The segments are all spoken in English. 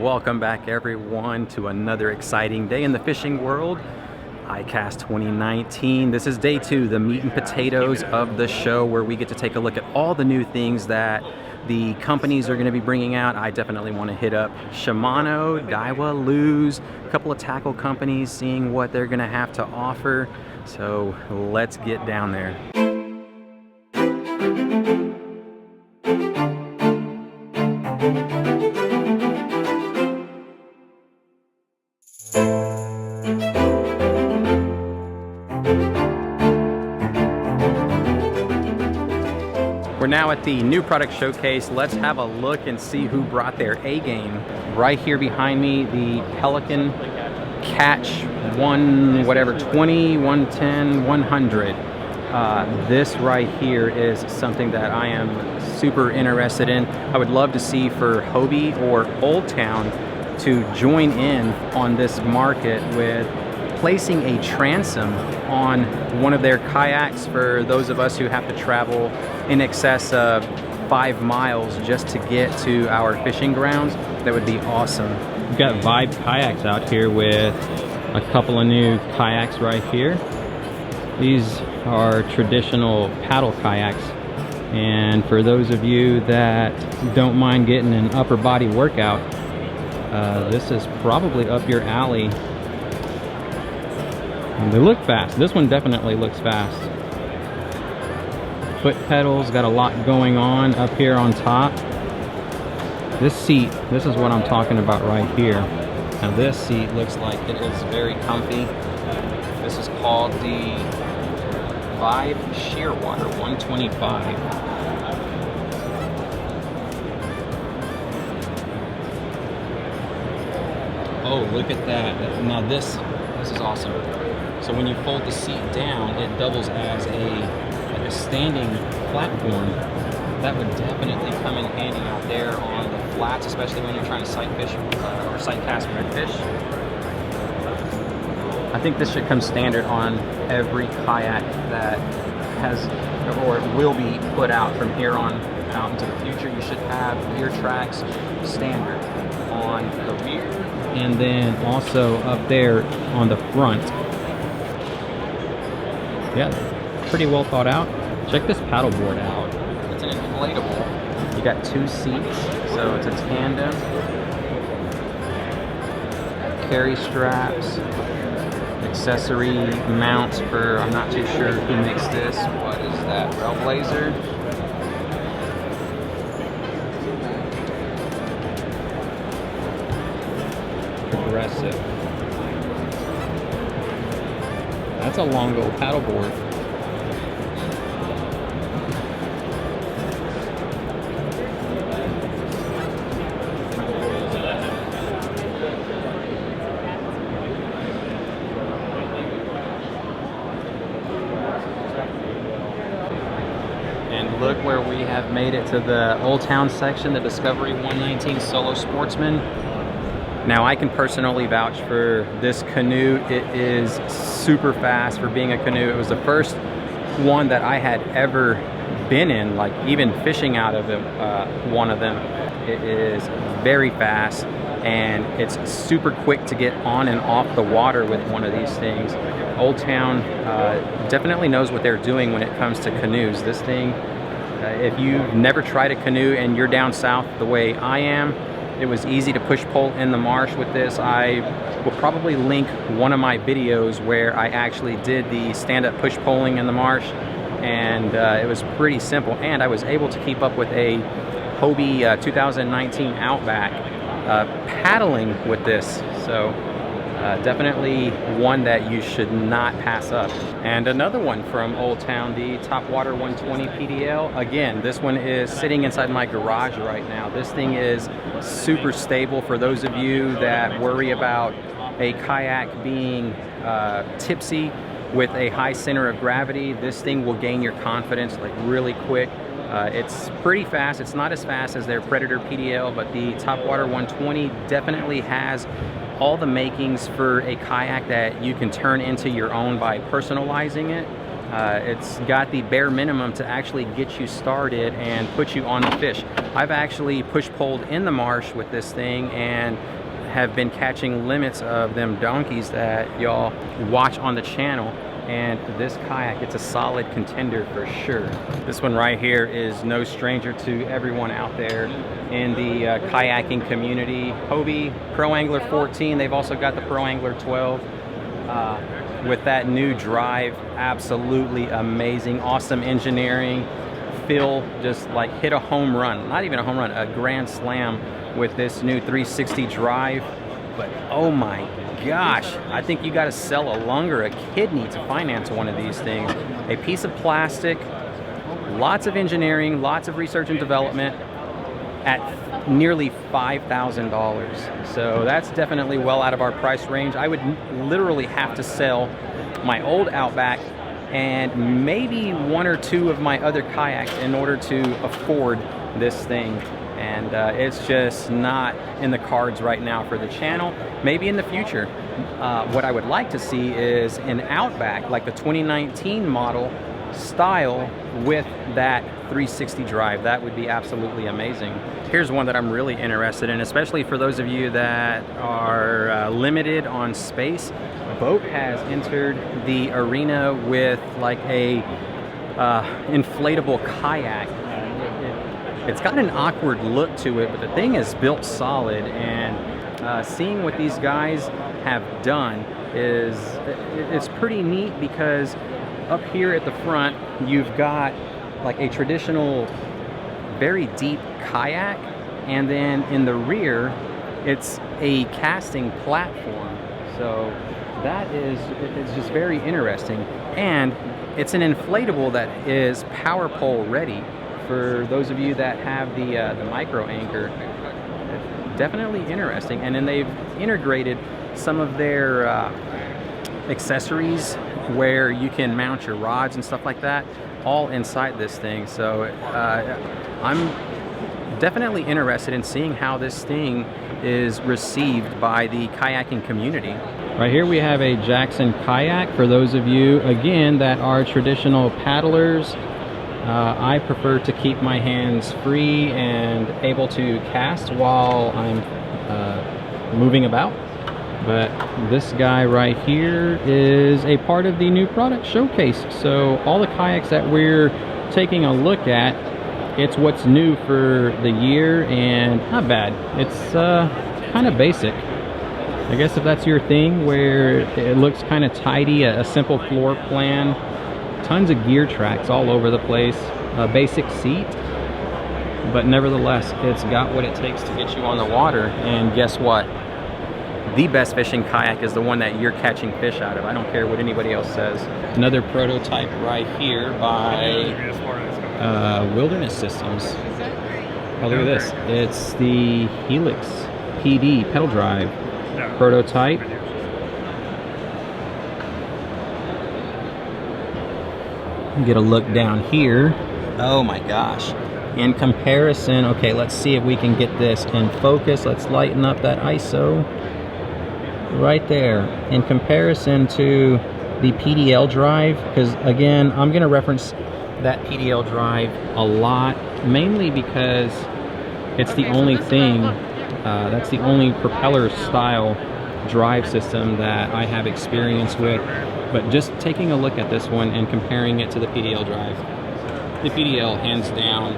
Welcome back everyone to another exciting day in the fishing world. iCast 2019. This is day 2, the meat and potatoes of the show, where we get to take a look at all the new things that the companies are going to be bringing out. I definitely want to hit up Shimano, Daiwa, Lew's, a couple of tackle companies, seeing what they're going to have to offer. So let's get down there. We're now at the new product showcase. Let's have a look and see who brought their A game. Right here behind me, the Pelican Catch One, whatever, 20, 110, 100. This right here is something that I am super interested in. I would love to see for Hobie or Old Town to join in on this market with placing a transom on one of their kayaks for those of us who have to travel in excess of 5 miles just to get to our fishing grounds. That would be awesome. We've got Vibe Kayaks out here with a couple of new kayaks right here. These are traditional paddle kayaks, and for those of you that don't mind getting an upper body workout, this is probably up your alley. And they look fast. This one definitely looks fast. Foot pedals, got a lot going on up here on top. This seat, this is what I'm talking about right here. Now this seat looks like it is very comfy. This is called the Vibe Shearwater 125. Oh, look at that. Now this is awesome. So when you fold the seat down, it doubles as a standing platform. That would definitely come in handy out there on the flats, especially when you're trying to sight fish or sight cast redfish. I think this should come standard on every kayak that has or will be put out from here on out into the future. You should have rear tracks standard on the rear, and then also up there on the front. Yeah, pretty well thought out. Check this paddleboard out. It's an inflatable. You got 2 seats, so it's a tandem. Carry straps, accessory mounts for, I'm not too sure who makes this. What is that? Trailblazer. Progressive. That's a Longo paddleboard. And look where we have made it to the Old Town section, the Discovery 119 Solo Sportsman. Now I can personally vouch for this canoe. It is super fast for being a canoe. It was the first one that I had ever been in, like even fishing out of one of them. It is very fast and it's super quick to get on and off the water with one of these things. Old Town definitely knows what they're doing when it comes to canoes. This thing, if you've never tried a canoe and you're down south the way I am, it was easy to push pole in the marsh with this. I will probably link one of my videos where I actually did the stand-up push poling in the marsh, and it was pretty simple. And I was able to keep up with a Hobie 2019 Outback paddling with this. So definitely one that you should not pass up. And another one from Old Town, the Topwater 120 PDL. Again, this one is sitting inside my garage right now. This thing is super stable. For those of you that worry about a kayak being tipsy with a high center of gravity, this thing will gain your confidence like really quick. It's pretty fast. It's not as fast as their Predator PDL, but the Topwater 120 definitely has all the makings for a kayak that you can turn into your own by personalizing it. It's got the bare minimum to actually get you started and put you on the fish. I've actually push-poled in the marsh with this thing and have been catching limits of them donkeys that y'all watch on the channel. And this kayak, it's a solid contender for sure. This one right here is no stranger to everyone out there in the kayaking community. Hobie Pro Angler 14, they've also got the Pro Angler 12. With that new drive, absolutely amazing, awesome engineering. Phil just like hit a home run, not even a home run, a grand slam with this new 360 drive. But oh my gosh, I think you got to sell a lung or a kidney to finance one of these things. A piece of plastic, lots of engineering, lots of research and development at nearly $5,000. So that's definitely well out of our price range. I would literally have to sell my old Outback and maybe one or two of my other kayaks in order to afford this thing. And it's just not in the cards right now for the channel. Maybe in the future. What I would like to see is an Outback, like the 2019 model style with that 360 drive. That would be absolutely amazing. Here's one that I'm really interested in, especially for those of you that are limited on space. Boat has entered the arena with like a inflatable kayak. It's got an awkward look to it, but the thing is built solid, and seeing what these guys have done is it's pretty neat, because up here at the front you've got like a traditional very deep kayak, and then in the rear it's a casting platform. So that is, it's just very interesting, and it's an inflatable that is power pole ready. For those of you that have the micro anchor, definitely interesting. And then they've integrated some of their accessories where you can mount your rods and stuff like that all inside this thing. So I'm definitely interested in seeing how this thing is received by the kayaking community. Right here we have a Jackson kayak. For those of you, again, that are traditional paddlers, I prefer to keep my hands free and able to cast while I'm moving about. But this guy right here is a part of the new product showcase. So all the kayaks that we're taking a look at, it's what's new for the year, and not bad. It's kind of basic. I guess if that's your thing, where it looks kind of tidy, a simple floor plan, tons of gear tracks all over the place, a basic seat, but nevertheless, it's got what it takes to get you on the water. And guess what? The best fishing kayak is the one that you're catching fish out of. I don't care what anybody else says. Another prototype right here by Wilderness Systems. Oh, look at this. It's the Helix PD pedal drive prototype. Get a look down here. Oh my gosh. In comparison, okay, let's see if we can get this in focus. Let's lighten up that ISO. Right there. In comparison to the PDL drive, because again, I'm going to reference that PDL drive a lot, mainly because it's the only thing, that's the only propeller style drive system that I have experience with. But just taking a look at this one and comparing it to the PDL drive, the PDL hands down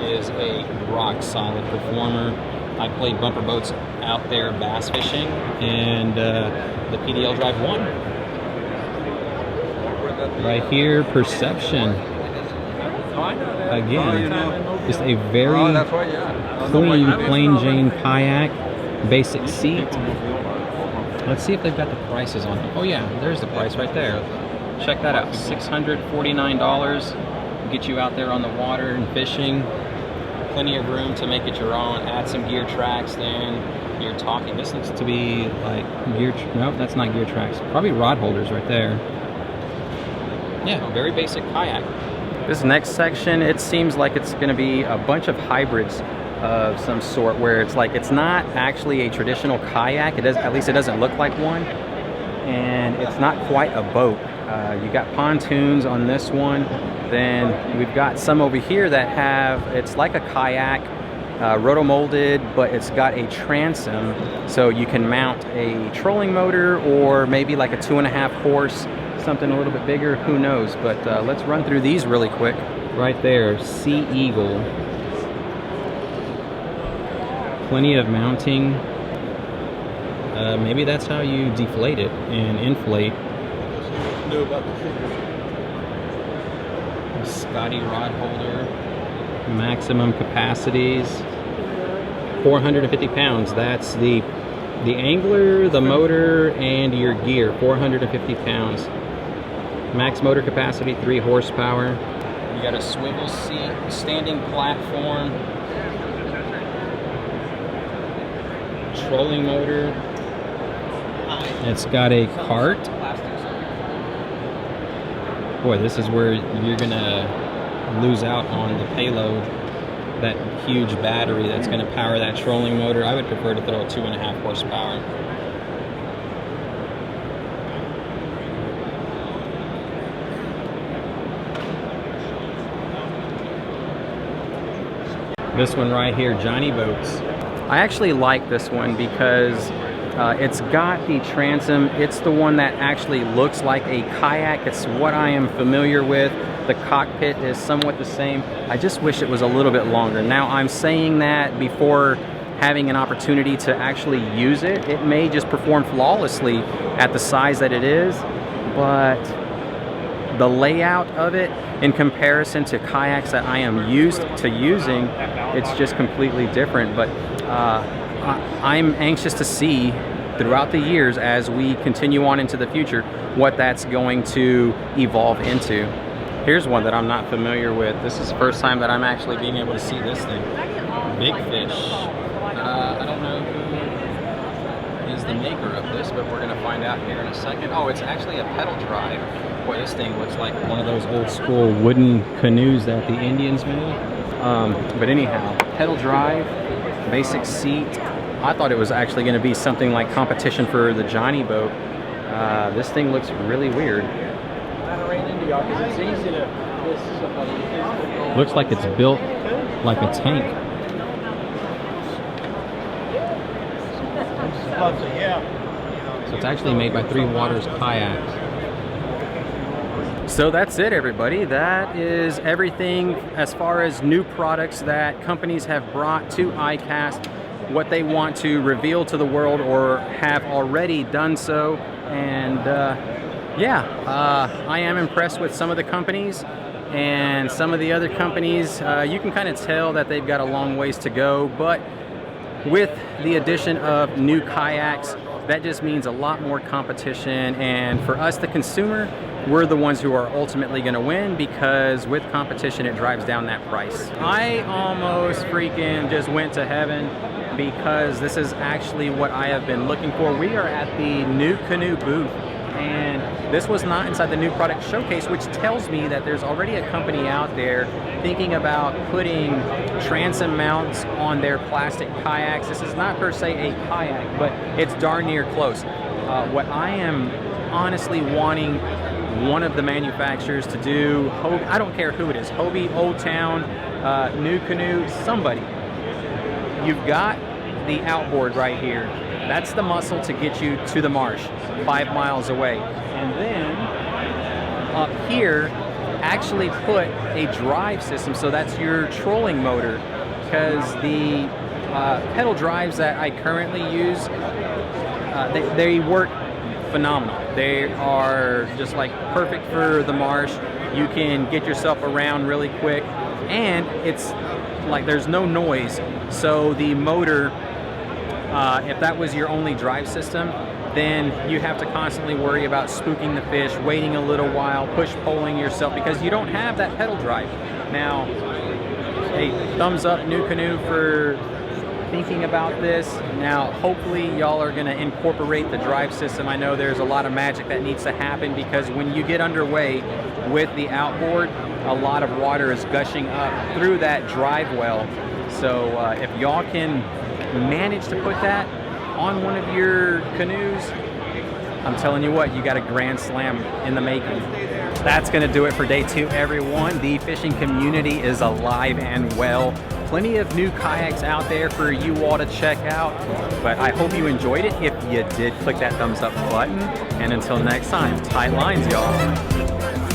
is a rock solid performer. I played bumper boats out there bass fishing, and the PDL drive won. Right here, Perception. Again, just a very clean plain Jane kayak, basic seat. Let's see if they've got the prices on it. Oh yeah, there's the price right there. Check that out, $649. Get you out there on the water and fishing. Plenty of room to make it your own. Add some gear tracks, then you're talking. This looks to be like gear, nope, that's not gear tracks. Probably rod holders right there. Yeah, very basic kayak. This next section, it seems like it's gonna be a bunch of hybrids of some sort, where it's like, it's not actually a traditional kayak. It does, at least it doesn't look like one. and it's not quite a boat. You got pontoons on this one. Then we've got some over here that have, it's like a kayak, roto-molded, but it's got a transom, so you can mount a trolling motor or maybe like a 2.5 horse, something a little bit bigger, who knows. But let's run through these really quick. Right there, Sea Eagle. Plenty of mounting. Maybe that's how you deflate it and inflate. Scotty rod holder. Maximum capacities. 450 pounds. That's the angler, the motor, and your gear. 450 pounds. Max motor capacity, 3 horsepower. You got a swivel seat, standing platform, trolling motor. It's got a cart. Boy, this is where you're gonna lose out on the payload. That huge battery that's gonna power that trolling motor. I would prefer to throw a 2.5 horsepower. This one right here, Johnny Boats. I actually like this one because it's got the transom. It's the one that actually looks like a kayak. It's what I am familiar with. The cockpit is somewhat the same. I just wish it was a little bit longer. Now, I'm saying that before having an opportunity to actually use it. It may just perform flawlessly at the size that it is, but the layout of it in comparison to kayaks that I am used to using, it's just completely different. But I'm anxious to see throughout the years as we continue on into the future what that's going to evolve into. Here's one that I'm not familiar with. This is the first time that I'm actually being able to see this thing. Big Fish. I don't know who is the maker of this, but we're gonna find out here in a second. Oh, it's actually a pedal drive. Boy, this thing looks like one of those old school wooden canoes that the Indians made. But anyhow, pedal drive, basic seat. I thought it was actually gonna be something like competition for the Johnny boat. This thing looks really weird. Looks like it's built like a tank. So it's actually made by Three Waters Kayaks. So that's it, everybody. That is everything as far as new products that companies have brought to iCast, what they want to reveal to the world or have already done so. And I am impressed with some of the companies, and some of the other companies, you can kind of tell that they've got a long ways to go, but with the addition of new kayaks, that just means a lot more competition, and for us, the consumer, we're the ones who are ultimately going to win, because with competition, it drives down that price. I almost freaking just went to heaven, because this is actually what I have been looking for. We are at the New Canoe booth, and this was not inside the new product showcase, which tells me that there's already a company out there thinking about putting transom mounts on their plastic kayaks. This is not per se a kayak, but it's darn near close. What I am honestly wanting one of the manufacturers to do, I don't care who it is, Hobie, Old Town, New Canoe, somebody. You've got the outboard right here. That's the muscle to get you to the marsh, 5 miles away. And then up here, actually put a drive system, so that's your trolling motor, because the pedal drives that I currently use, they work phenomenal. They are just like perfect for the marsh. You can get yourself around really quick, and it's like there's no noise. So the motor, if that was your only drive system, then you have to constantly worry about spooking the fish, waiting a little while, push-poling yourself, because you don't have that pedal drive. Now, hey, thumbs up New Canoe for thinking about this. Now, hopefully y'all are gonna incorporate the drive system. I know there's a lot of magic that needs to happen, because when you get underway with the outboard, a lot of water is gushing up through that drive well. So if y'all can manage to put that on one of your canoes, I'm telling you what, you got a grand slam in the making. That's gonna do it for day 2, everyone. The fishing community is alive and well. Plenty of new kayaks out there for you all to check out, but I hope you enjoyed it. If you did, click that thumbs up button, and until next time, tight lines, y'all.